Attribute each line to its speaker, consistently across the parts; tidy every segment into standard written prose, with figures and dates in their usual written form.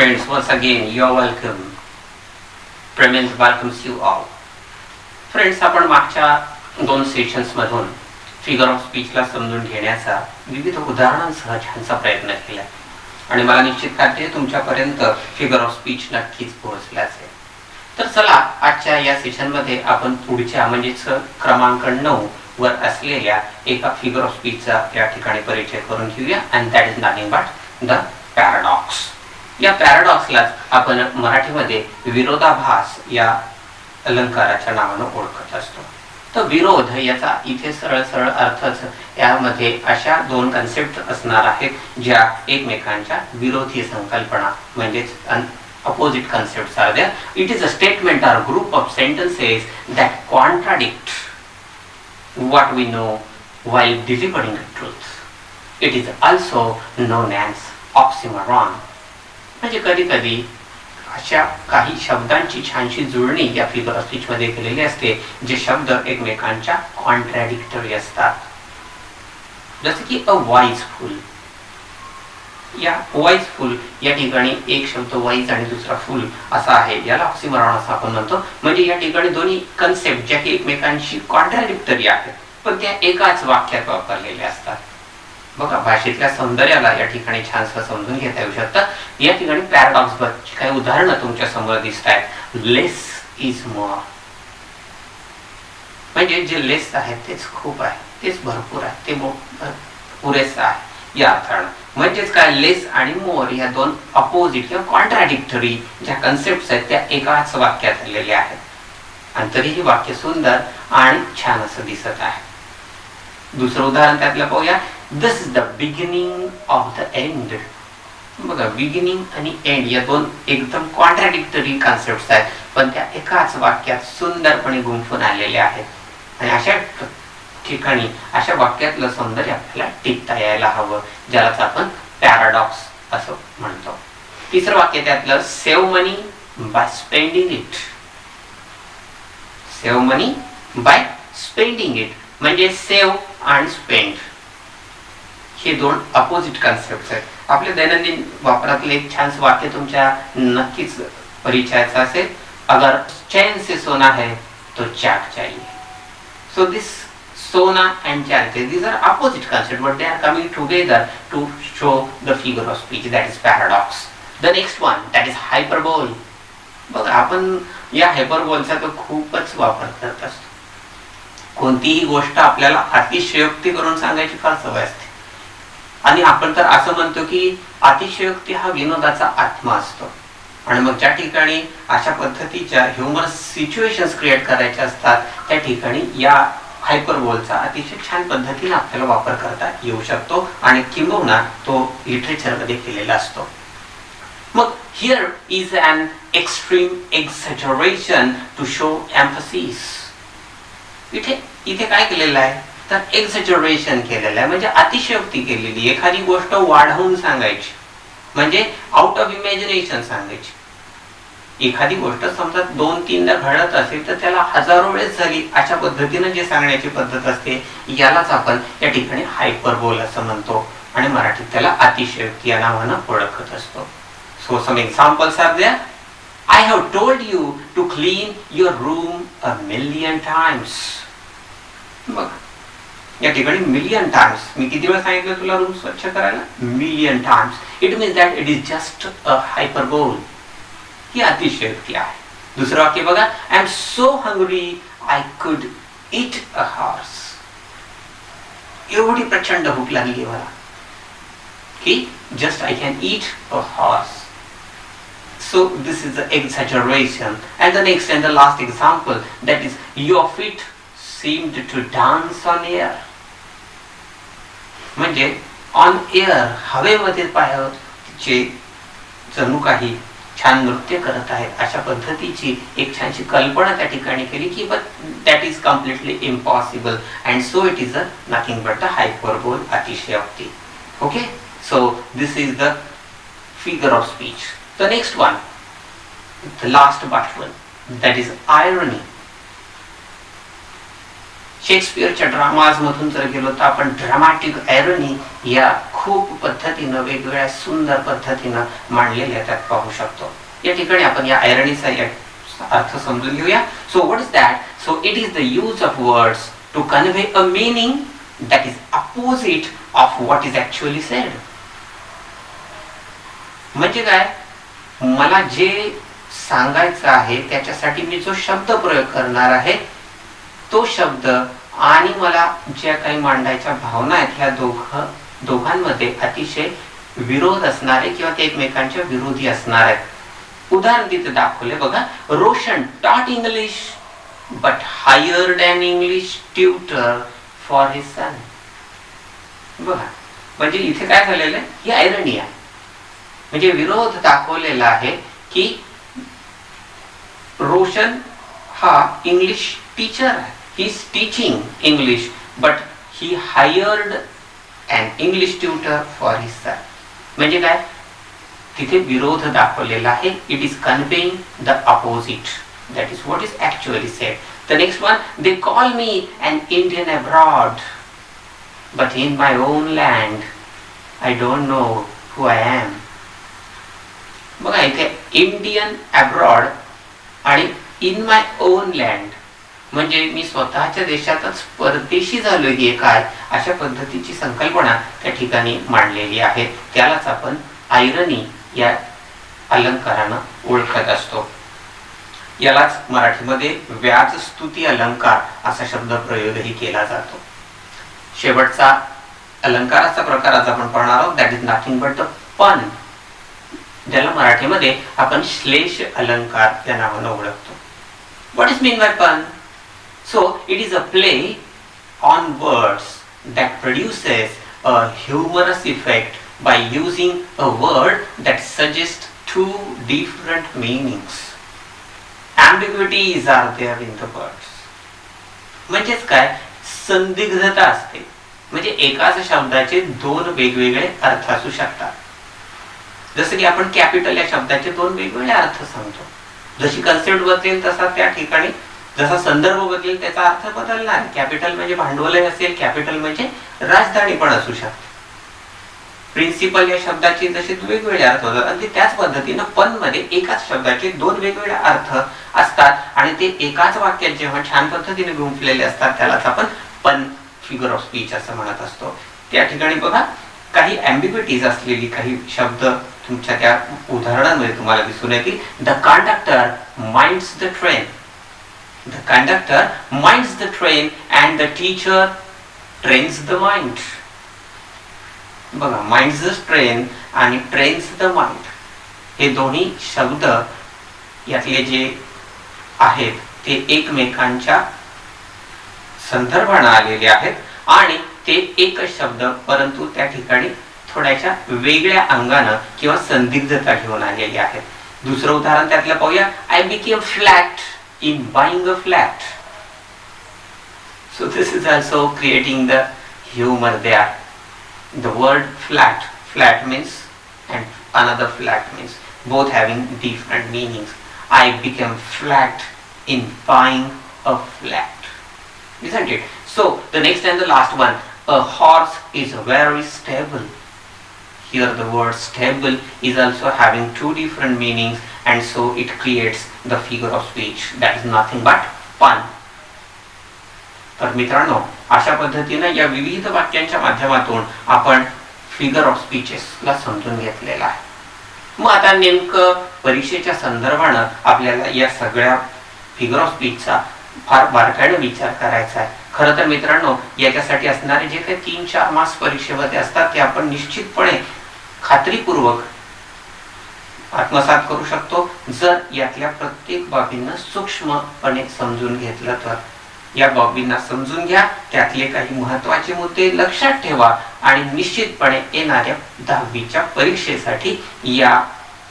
Speaker 1: friends, once again you are welcome. Premiums welcomes you all. Friends, आपण मागच्या 2 sessions मधून figure of स्पीचला समजून घेण्याचा विविध उदाहरणांसह छानसा प्रयत्न केला आणि मला निश्चित खात्री आहे तुमच्यापर्यंत फिगर ऑफ स्पीच नक्कीच पोहोचला असेल. तर चला, आजच्या या सेशनमध्ये आपण पुढच्या म्हणजेच क्रमांक 9 वर असलेल्या एका फिगर ऑफ स्पीचचा या ठिकाणी परिचय करून घेऊया. And that is nothing but the paradox. या पॅराडॉक्सला आपण मराठीमध्ये विरोधाभास या अलंकाराच्या नावानं ओळखत असतो. तर विरोध याचा इथे सरळ सरळ अर्थच यामध्ये अशा 2 कन्सेप्ट असणार आहेत ज्या एकमेकांच्या विरोधी संकल्पना म्हणजेच opposite concepts are there. It is a statement or group of sentences that contradict what we know while delivering the truth. It is also known as oxymoron. म्हणजे कधी कधी अशा काही शब्दांची छानशी जुळणी या फिगर ऑफ स्पीच मध्ये केलेली असते जे शब्द एकमेकांच्या कॉन्ट्रॅडिक्टरी असतात. जसे की अ वाईज फुल. या वाईज फुल या ठिकाणी एक शब्द वाईज आणि दुसरा फुल असा आहे, याला ऑक्सिमॉरॉन असं आपण म्हणतो. म्हणजे या ठिकाणी दोन्ही कन्सेप्ट ज्या की एकमेकांशी कॉन्ट्रॅडिक्टरी आहेत पण त्या एकाच वाक्यात वापरलेल्या असतात. बघा, भाषेतल्या सौंदर्याला या ठिकाणी छानसं समजून घेता येऊ शकतं. या ठिकाणी पॅराडॉक्स बद्दलची काही उदाहरणं तुमच्या समोर दिसत आहेत. लेस इज मोर. म्हणजे जे लेस आहे तेच खूप आहे, तेच भरपूर आहे, ते पुरेसं आहे या अर्थानं. म्हणजेच काय, लेस आणि मोर या 2 अपोजिट किंवा कॉन्ट्रॅडिक्टरी ज्या कन्सेप्ट आहेत त्या एकाच वाक्यात आलेल्या आहेत आणि तरीही वाक्य सुंदर आणि छान असं दिसत आहे. दुसरं उदाहरण त्यातलं पाहूया. This is the beginning of the end. बघा, बिगिनिंग आणि एंड या 2 एकदम कॉन्ट्रॅडिक्टरी कन्सेप्ट आहेत पण त्या एकाच वाक्यात सुंदरपणे गुंफून आलेल्या आहेत आणि अशा ठिकाणी अशा वाक्यातलं सौंदर्य आपल्याला टिकता यायला हवं, ज्यालाच आपण पॅराडॉक्स असं म्हणतो. तिसरं वाक्य त्यातलं, save money by spending it. Save money by spending it म्हणजे सेव्ह आणि स्पेंड हे 2 अपोजिट कन्सेप्ट आहेत. आपल्या दैनंदिन वापरातले एक छानस वाक्य तुमच्या नक्कीच परिचयाचं असेल. अगर चैन से सोना है तो चाक चाहिए. So this Sona and charity, these are opposite concepts but they are coming together to show the figure of speech, that is paradox. The next one, that is hyperbole. बघा, आपण या हायपरबोलचा तर खूपच वापर करत असतो. कोणतीही गोष्ट आपल्याला अतिशयोक्ती करून सांगायची फार सवय असते आणि आपण तर असं म्हणतो की अतिशयोक्ती हा विनोदाचा आत्मा असतो. आणि मग ज्या ठिकाणी अशा पद्धतीच्या ह्युमरस सिच्युएशन्स क्रिएट करायच्या असतात त्या ठिकाणी या हायपरबोलचा अतिशय छान पद्धतीने आपल्याला वापर करता येऊ शकतो आणि किंबहुना तो लिटरेचरमध्ये केलेला असतो. मग here is an extreme exaggeration to show emphasis. इथे काय केलेलं आहे तर एक्झॅजरेशन केलेलं आहे म्हणजे अतिशयोक्ती केलेली. एखादी गोष्ट वाढवून सांगायची म्हणजे आउट ऑफ इमॅजिनेशन सांगायची. एखादी गोष्ट समजा 2-3दा घडत असेल तर त्याला हजारो वेळेस झाली अशा पद्धतीने जे सांगण्याची पद्धत असते यालाच आपण या ठिकाणी हायपरबोल असं म्हणतो आणि मराठीत त्याला अतिशयोक्ती या नावानं ओळखत असतो. So some examples are there. I have told you to clean your room a million times. बघ, या ठिकाणी मिलियन टाइम्स. मी किती वेळा सांगितलं तुला रूम स्वच्छ करायला? Million times. It means that it is just a hyperbole. ही अतिशयोक्ती आहे. दुसरं वाक्य बघा. I am so hungry I could eat a horse. एवढी प्रचंड भूक लागली मला की just I can eat a horse. So this is the exaggeration. And the next and the last example, that is your feet seemed to dance on air. म्हणजे on air हवेमध्ये पायाचे जणू काही छान नृत्य करत आहेत अशा पद्धतीची एक छानशी कल्पना त्या ठिकाणी केली की but that is completely impossible and so it is a nothing but the hyperbole, अतिशयोक्ती. Okay, so this is the figure of speech. The next one, the last but one, that is irony. शेक्सपियरच्या dramas मधून जर गेलो तर आपण dramatic आयरनी या खूप पद्धतीनं वेगवेगळ्या सुंदर पद्धतीनं मांडलेल्या त्यात पाहू शकतो. या ठिकाणी आपण या आयरनीचा अर्थ समजून घेऊया. So what is that? So it is the use of words to convey a meaning that is opposite of what is actually said. म्हणजे काय, मला जे सांगायचं आहे त्याच्यासाठी मी जो शब्द प्रयोग करणार आहे तो शब्द आणि मला ज्या काही मांडायच्या भावना आहेत ह्या दोघांमध्ये अतिशय विरोध असणारे किंवा ते एकमेकांच्या विरोधी असणार आहेत. उदाहरण तिथे दाखवले बघा. Roshan taught English but hired an English tutor for his son. बघा, म्हणजे इथे काय झालेलं आहे, ही आयरनी आहे. म्हणजे विरोध दाखवलेला आहे की रोशन हा इंग्लिश टीचर आहे. He is teaching English but he hired an English tutor for his son. म्हणजे काय, तिथे विरोध दाखवलेला आहे. It is conveying the opposite. That is what is actually said. The next one, they call me an Indian abroad but in my own land I don't know who I am. बघा, इथे Indian abroad आणि in my own land म्हणजे मी स्वतःच्या देशातच परदेशी झालोय की काय, अशा पद्धतीची संकल्पना त्या ठिकाणी मांडलेली आहे. त्यालाच आपण आयरनी या अलंकारानं ओळखत असतो. यालाच मराठीमध्ये व्याज स्तुती अलंकार असा शब्द प्रयोगही केला जातो. शेवटचा अलंकाराचा प्रकार आज आपण पाहणार आहोत. That is nothing but the pun, ज्याला मराठीमध्ये आपण श्लेष अलंकार या नावानं ओळखतो. What is mean by pun? So it is a play on words that produces a humorous effect by using a word that suggests two different meanings. Ambiguities are there in the words. म्हणजेच काय, संदिग्धता असते. म्हणजे एकाच शब्दाचे दोन वेगवेगळे अर्थ असू शकतात. जसं की आपण कॅपिटल या शब्दाचे दोन वेगवेगळे अर्थ सांगतो. जशी कन्सेप्ट बदलेल तसा त्या ठिकाणी जसा संदर्भ बदलेल त्याचा अर्थ बदलणार. कॅपिटल म्हणजे भांडवल असेल, कॅपिटल म्हणजे राजधानी पण असू शकते. प्रिन्सिपल या शब्दाचे जसे वेगवेगळे अर्थ होतात अगदी त्याच पद्धतीनं पन मध्ये एकाच शब्दाचे दोन वेगवेगळे अर्थ असतात आणि ते एकाच वाक्यात जेव्हा छान पद्धतीने गुंफलेले असतात त्यालाच आपण पन, फिगर ऑफ स्पीच असं म्हणत असतो. त्या ठिकाणी बघा, काही ॲम्बिग्युइटीज असलेली काही शब्द तुमच्या त्या उदाहरणांमध्ये तुम्हाला दिसून येतील. The conductor minds the train. The conductor minds the train and the teacher trains the mind. बघा, माइंड्स द ट्रेन आणि ट्रेन्स द माइंड हे दोन्ही शब्द यातले जे आहेत ते एकमेकांच्या संदर्भाने आलेले आहेत आणि ते एकच शब्द परंतु त्या ठिकाणी थोड्याशा वेगळ्या अंगानं किंवा संदिग्धता घेऊन आलेले आहेत. दुसरं उदाहरण त्यातलं पाहूया. I became flat in buying a flat. So this is also creating the humour there. The word flat means and another flat means, both having different meanings. I became flat in buying a flat. Isn't it? So the next and the last one, a horse is very stable. Here the word stable is also having two different meanings and so it creates the figure of speech that is nothing but pun. तर मित्रांनो, अशा पद्धतीने या विविध वाक्यांच्या माध्यमातून आपण figure of स्पीचेसला समजून घेतलेला आहे. मग आता नेमकं परीक्षेच्या संदर्भानं आपल्याला या सगळ्या फिगर ऑफ स्पीचचा फार बारकाईने विचार करायचा आहे. खरं तर मित्रांनो, याच्यासाठी असणारे जे काही 3-4 मार्क्स परीक्षेमध्ये असतात ते आपण निश्चितपणे खात्रीपूर्वक आत्मसात करू शकतो जर यातल्या प्रत्येक बाबींना सूक्ष्मपणे समजून घेतलं तर. या बाबींना समजून घ्या, त्यातले काही महत्त्वाचे मुद्दे लक्षात ठेवा आणि निश्चितपणे येणाऱ्या 10वीच्या परीक्षेसाठी या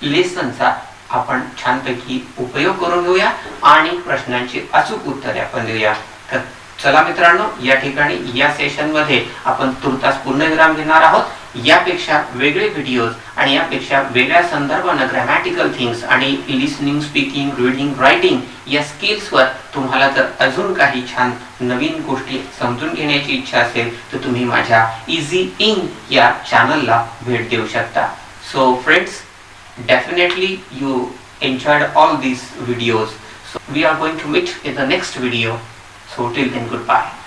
Speaker 1: लेसनचा आपण छानपैकी उपयोग करून घेऊया आणि प्रश्नांची अचूक उत्तरे आपण देऊया. तर चला मित्रांनो, या ठिकाणी या सेशनमध्ये आपण तुर्तास पूर्णविराम घेणार आहोत. यापेक्षा वेगळे व्हिडिओज आणि यापेक्षा वेगळ्या संदर्भानं ग्रॅमॅटिकल थिंग्स आणि लिसनिंग, स्पीकिंग, रीडिंग, रायटिंग या स्किल्सवर तुम्हाला जर अजून काही छान नवीन गोष्टी समजून घेण्याची इच्छा असेल तर तुम्ही माझ्या इझी इंग या चॅनलला भेट देऊ शकता. So friends, definitely you enjoyed all these videos. So we are going to meet in the next video. So till then, goodbye.